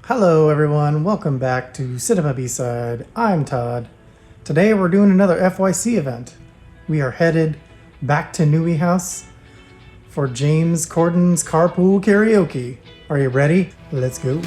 Hello everyone, welcome back to Cinema B-Side. I'm Todd. Today we're doing another FYC event. We are headed back to Neuehouse for James Corden's Carpool Karaoke. Are you ready? Let's go.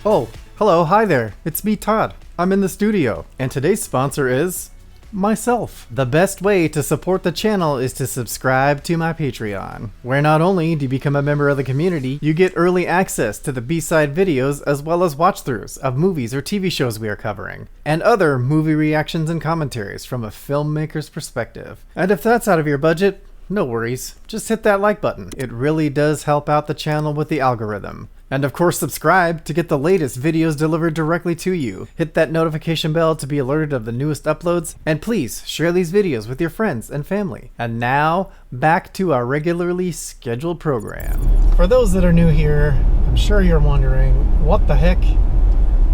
Oh, hello, hi there. It's me, Todd. I'm in the studio, and today's sponsor is myself. The best way to support the channel is to subscribe to my Patreon, where not only do you become a member of the community, you get early access to the B-side videos as well as watch-throughs of movies or TV shows we are covering, and other movie reactions and commentaries from a filmmaker's perspective. And if that's out of your budget, no worries, just hit that like button. It really does help out the channel with the algorithm. And of course, subscribe to get the latest videos delivered directly to you. Hit that notification bell to be alerted of the newest uploads, and please share these videos with your friends and family. And now, back to our regularly scheduled program. For those that are new here, I'm sure you're wondering, what the heck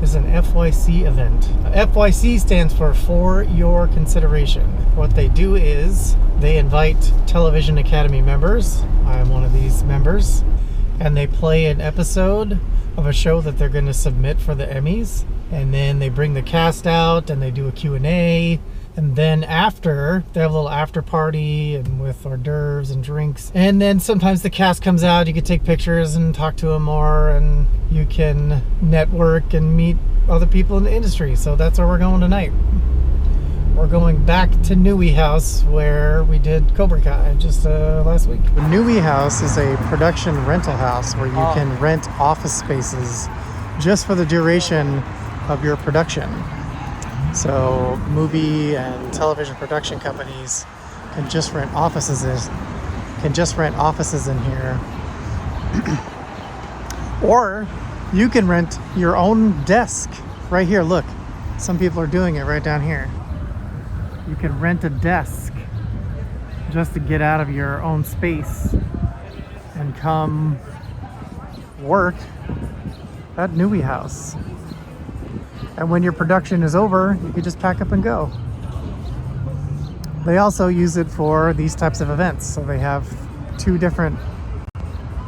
is an FYC event? FYC stands for your consideration. What they do is, they invite Television Academy members. I am one of these members. And they play an episode of a show that they're going to submit for the Emmys. And then they bring the cast out and they do a Q&A. And then after, they have a little after party and with hors d'oeuvres and drinks. And then sometimes the cast comes out, you can take pictures and talk to them more, and you can network and meet other people in the industry. So that's where we're going tonight. We're going back to Neuehouse, where we did Cobra Kai just last week. The Neuehouse is a production rental house where you can rent office spaces just for the duration of your production. So movie and television production companies can just rent offices in here. Or you can rent your own desk right here. Look, some people are doing it right down here. You can rent a desk just to get out of your own space and come work at Neuehouse. And when your production is over, you can just pack up and go. They also use it for these types of events. So they have 2 different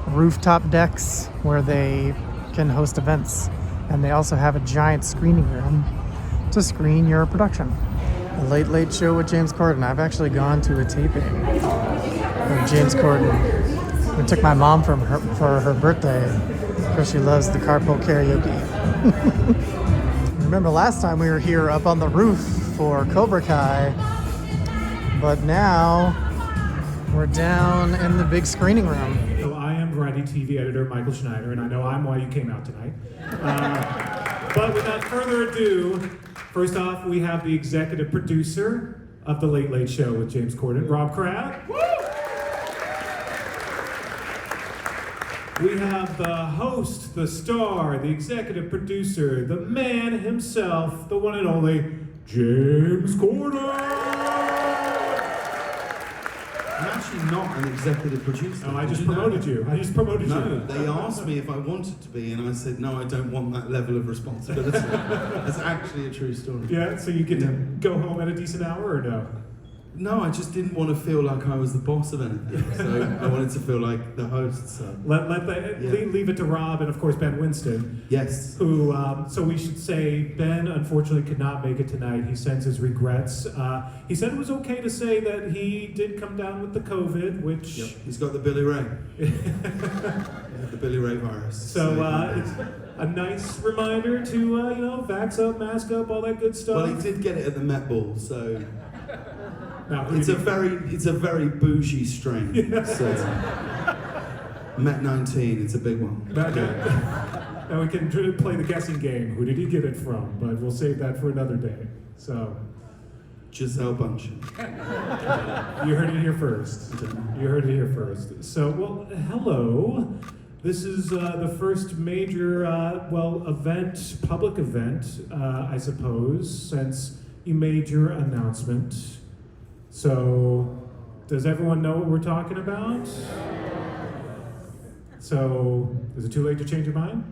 rooftop decks where they can host events. And they also have a giant screening room to screen your production. The Late Late Show with James Corden. I've actually gone to a taping of James Corden. I took my mom for her birthday because she loves the Carpool Karaoke. Remember last time we were here up on the roof for Cobra Kai, but now we're down in the big screening room. So I am Variety TV editor Michael Schneider, and I know I'm why you came out tonight. But without further ado, first off, we have the executive producer of The Late Late Show with James Corden, Rob Crabb. Woo! We have the host, the star, the executive producer, the man himself, the one and only, James Corden. I'm actually not an executive producer. Oh, I just promoted you. I just promoted you. No, they asked me if I wanted to be, and I said, no, I don't want that level of responsibility. That's actually a true story. Yeah, so you get to go home at a decent hour, or no? No, I just didn't want to feel like I was the boss of anything. So I wanted to feel like the host. So. Leave it to Rob and, of course, Ben Winston. Yes. Who, so we should say, Ben unfortunately could not make it tonight. He sends his regrets. He said it was okay to say that he did come down with the COVID, which... Yep. He's got the Billy Ray. The Billy Ray virus. So it's a nice reminder to, vax up, mask up, all that good stuff. Well, he did get it at the Met Ball, so... Now, it's a very bougie strain. Yeah. So, Met 19, it's a big one. Now we can play the guessing game. Who did he get it from? But we'll save that for another day. So, Giselle Bundchen. You heard it here first. You heard it here first. So, well, hello. This is the first major, public event, I suppose, since you made your announcement. So, does everyone know what we're talking about? So, is it too late to change your mind?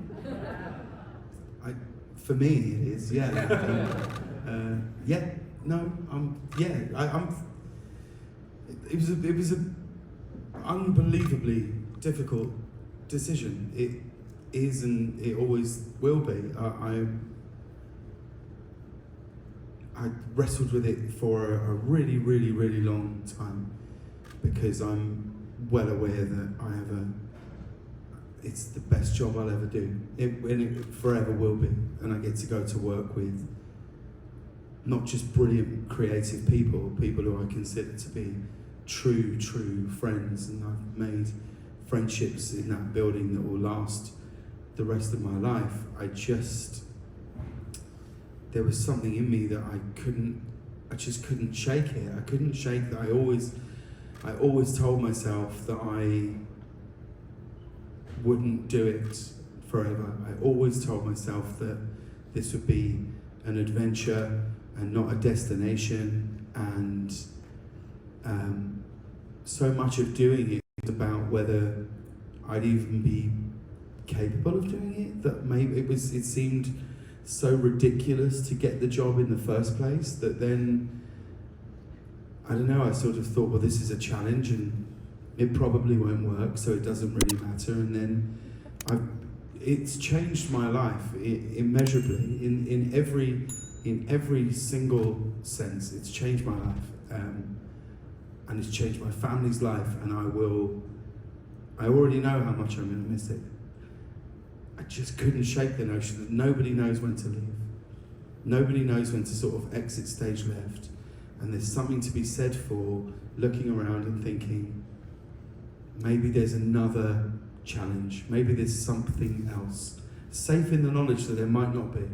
For me, it is. Yeah. Yeah. No. Yeah. It was a unbelievably difficult decision. It is, and it always will be. I wrestled with it for a really, really, really long time, because I'm well aware that it's the best job I'll ever do. It forever will be, and I get to go to work with not just brilliant creative people who I consider to be true friends, and I've made friendships in that building that will last the rest of my life. There was something in me that I just couldn't shake it. I couldn't shake that. I always told myself that I wouldn't do it forever. I always told myself that this would be an adventure and not a destination, and so much of doing it was about whether I'd even be capable of doing it, that maybe it seemed so ridiculous to get the job in the first place, that then, I don't know, I sort of thought, well, this is a challenge and it probably won't work, so it doesn't really matter. And then it's changed my life immeasurably in every single sense. It's changed my life, and it's changed my family's life, and I already know how much I'm going to miss it. I just couldn't shake the notion that nobody knows when to leave. Nobody knows when to sort of exit stage left. And there's something to be said for looking around and thinking, maybe there's another challenge, maybe there's something else. Safe in the knowledge that there might not be.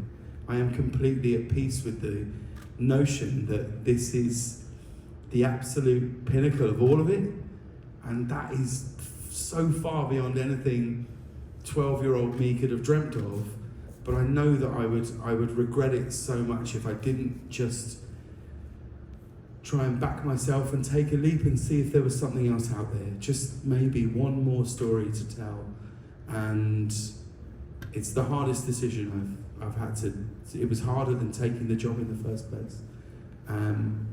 I am completely at peace with the notion that this is the absolute pinnacle of all of it, and that is so far beyond anything 12-year-old me could have dreamt of. But I know that I would regret it so much if I didn't just try and back myself and take a leap and see if there was something else out there. Just maybe one more story to tell. And it's the hardest decision I've had to. It was harder than taking the job in the first place. And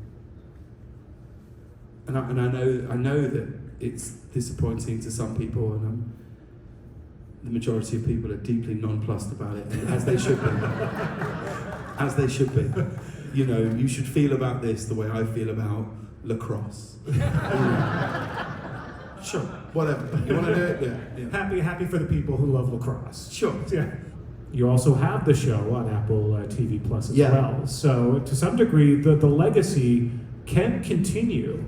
I know that it's disappointing to some people, and the majority of people are deeply nonplussed about it, as they should be. As they should be. You know, you should feel about this the way I feel about lacrosse. Sure, whatever. You want to do it? Yeah. Happy for the people who love lacrosse. Sure. Yeah. You also have the show on Apple TV Plus as Yeah. well. So to some degree, the legacy can continue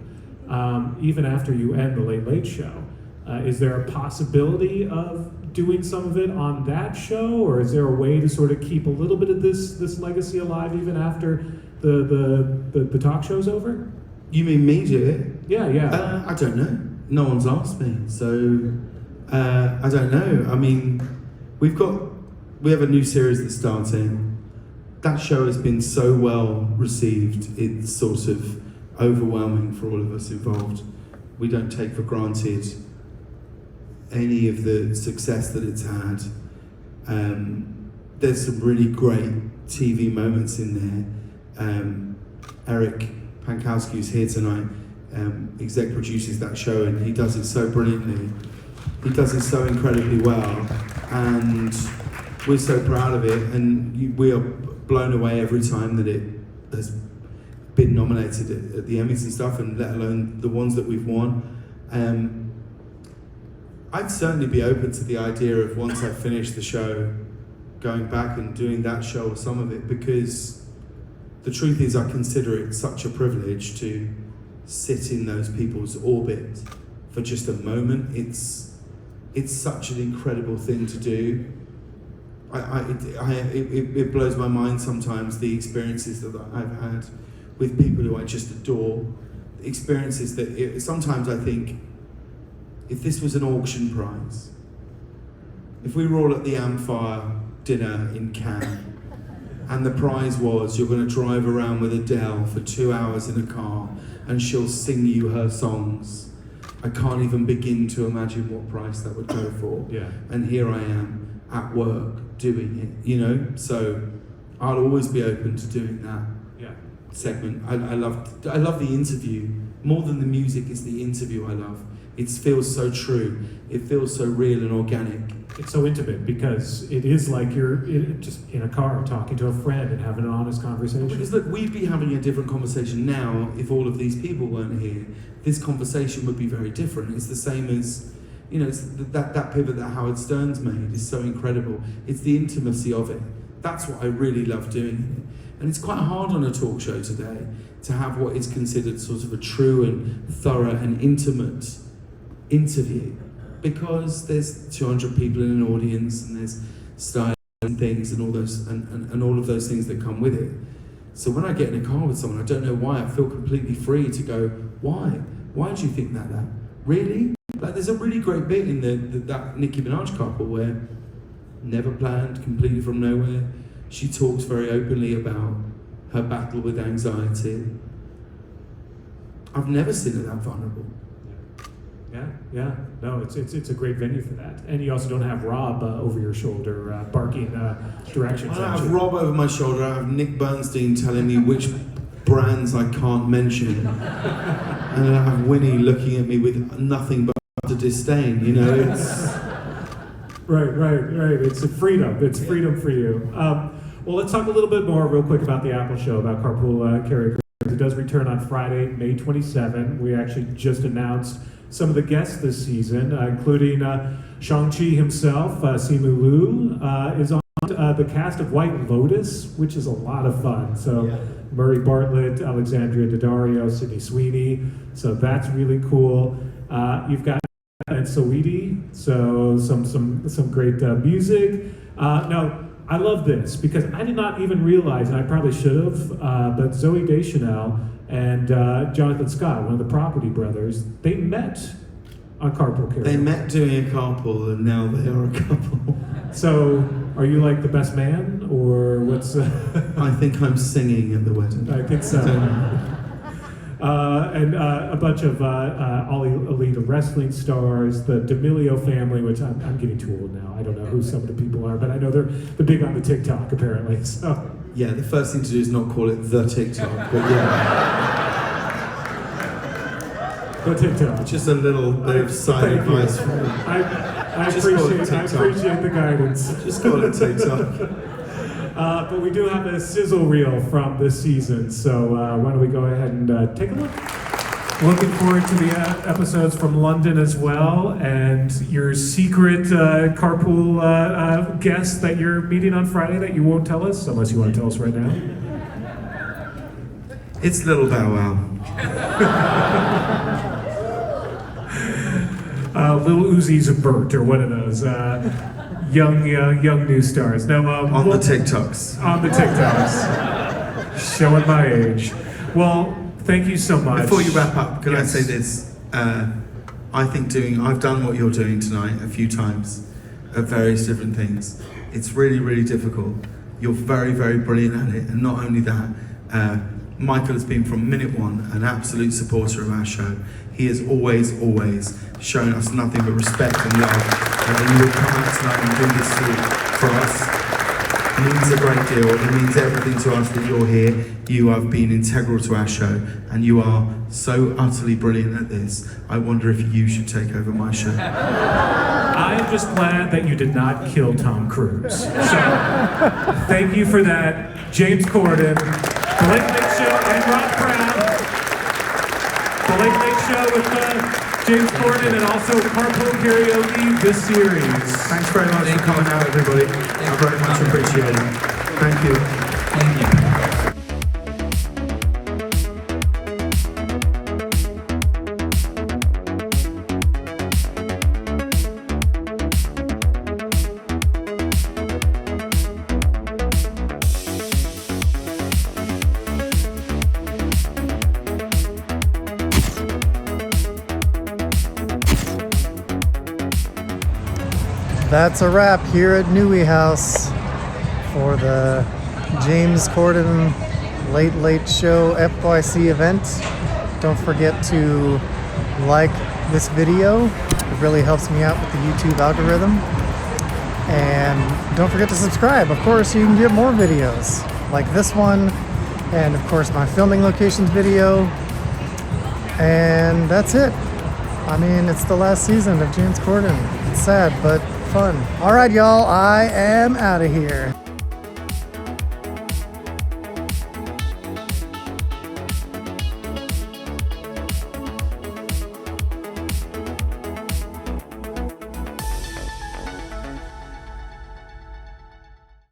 even after you end the Late Late Show. Is there a possibility of doing some of it on that show, or is there a way to sort of keep a little bit of this legacy alive even after the talk show's over? You mean me do it? Yeah. I don't know. No one's asked me, so I don't know. I mean, we have a new series that's starting. That show has been so well received, it's sort of overwhelming for all of us involved. We don't take for granted any of the success that it's had. There's some really great TV moments in there. Eric Pankowski, who's here tonight, exec produces that show, and he does it so brilliantly. He does it so incredibly well, and we're so proud of it, and we are blown away every time that it has been nominated at the Emmys and stuff, and let alone the ones that we've won. I'd certainly be open to the idea of, once I finish the show, going back and doing that show or some of it, because the truth is I consider it such a privilege to sit in those people's orbit for just a moment. It's such an incredible thing to do. It blows my mind sometimes, the experiences that I've had with people who I just adore. Experiences that sometimes I think, if this was an auction prize, if we were all at the Amphire dinner in Cannes, and the prize was you're going to drive around with Adele for 2 hours in a car and she'll sing you her songs, I can't even begin to imagine what price that would go for. Yeah. And here I am at work doing it, you know? So I'll always be open to doing that segment. I love the interview. More than the music, it's the interview I love. It feels so true. It feels so real and organic. It's so intimate because it is like you're just in a car talking to a friend and having an honest conversation. Because look, we'd be having a different conversation now if all of these people weren't here. This conversation would be very different. It's the same as, you know, it's that pivot that Howard Stern's made is so incredible. It's the intimacy of it. That's what I really love doing. And it's quite hard on a talk show today to have what is considered sort of a true and thorough and intimate interview, because there's 200 people in an audience and there's style and things and all those and all of those things that come with it. So when I get in a car with someone, I don't know why, I feel completely free to go, why do you think that really? Like, there's a really great bit in that Nicki Minaj couple where never planned, completely from nowhere. She talks very openly about her battle with anxiety. I've never seen her that vulnerable. Yeah. No, it's a great venue for that. And you also don't have Rob over your shoulder barking directions. I don't have Rob over my shoulder. I have Nick Bernstein telling me which brands I can't mention. And then I have Winnie looking at me with nothing but utter disdain, you know? It's... Right. It's a freedom. It's freedom for you. Well, let's talk a little bit more real quick about the Apple show, about Carpool Karaoke. It does return on Friday, May 27. We actually just announced some of the guests this season, including Shang-Chi himself. Simu Liu is on the cast of White Lotus, which is a lot of fun. So Murray Bartlett, Alexandria Daddario, Sydney Sweeney. So that's really cool. You've got and Saweetie, so some great music. Now, I love this because I did not even realize, and I probably should have, but Zooey Deschanel and Jonathan Scott, one of the Property Brothers, they met on Carpool Karaoke. They met doing a carpool, and now they are a couple. So, are you like the best man, or what's? I think I'm singing at the wedding. I think so. And a bunch of all elite wrestling stars, the D'Amelio family, which I'm getting too old now. I don't know who some of the people are, but I know they're big on the TikTok apparently. So yeah, the first thing to do is not call it the TikTok, but yeah. The TikTok. Just a little bit of side advice for me. I appreciate the guidance. Just call it TikTok. But we do have a sizzle reel from this season, so why don't we go ahead and take a look. Looking forward to the episodes from London as well, and your secret carpool guest that you're meeting on Friday that you won't tell us, unless you want to tell us right now. It's Little Bow Wow. Lil Uzi's Bert, or one of those. Young new stars. Now, on the TikToks. On the TikToks. Showing my age. Well, thank you so much. Before you wrap up, can I say this? I think I've done what you're doing tonight a few times at various different things. It's really, really difficult. You're very, very brilliant at it. And not only that, Michael has been from minute one an absolute supporter of our show. He has always shown us nothing but respect and love. And you will come out tonight and do this for us. It means a great deal. It means everything to us that you're here. You have been integral to our show, and you are so utterly brilliant at this. I wonder if you should take over my show. I am just glad that you did not kill Tom Cruise. So, thank you for that. James Corden, The Late Late Show, and Rob Brown. The Late Late Show with James Corden, and also Carpool Karaoke, this series. Thanks very much for coming out, everybody. I very much appreciate it. Thank you. Thank you. That's a wrap here at Neuehouse for the James Corden Late Late Show FYC event. Don't forget to like this video. It really helps me out with the YouTube algorithm. And don't forget to subscribe. Of course, you can get more videos like this one, and of course my filming locations video. And that's it. I mean, it's the last season of James Corden. It's sad, but fun. All right, y'all, I am out of here.